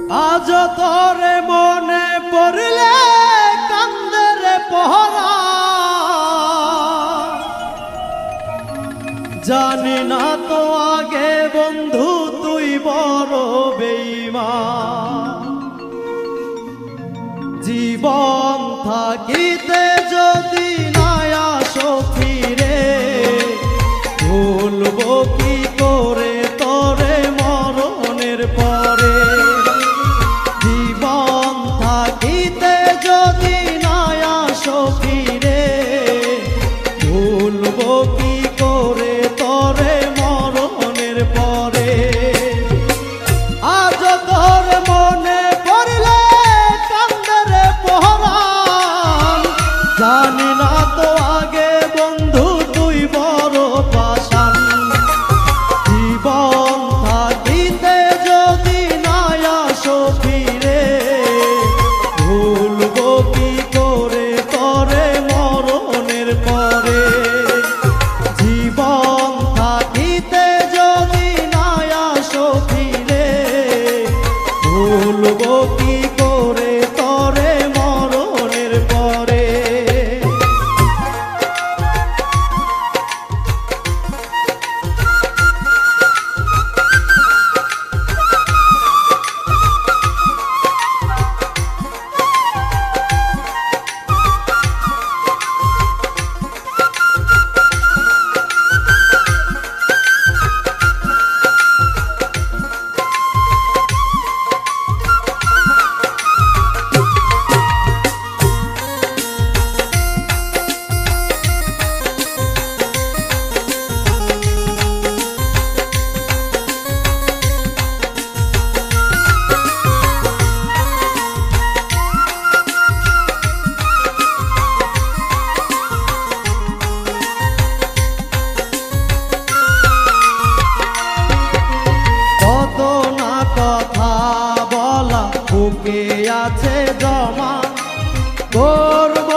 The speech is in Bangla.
আজ তোরে মনে পড়লে কান্দে রে পহরা, জানি না তো আগে বন্ধু তুই বড় বেঈমান। জীবন থাকিতে যদি না আসো ফিরে, ভুলবো কি করে তোরে মরণের পরে। জীবন থাকিতে যদি না আসো ফিরে, ভুলবো কি করে তোরে মরণের পরে। আজ তোর মনে পড়লে কান্দে রে পহরান, জানি না তো আগে বন্ধু তুই বড় পাষাণ। জীবন থাকিতে যদি না আসো ফিরে, ভুলবো কি করে তোরে মরণের পরে। জীবন থাকিতে যদি না আসো ফিরে, ভুলবো কি করে তোরে মরণের পরে। বুকে আছে জমা, করব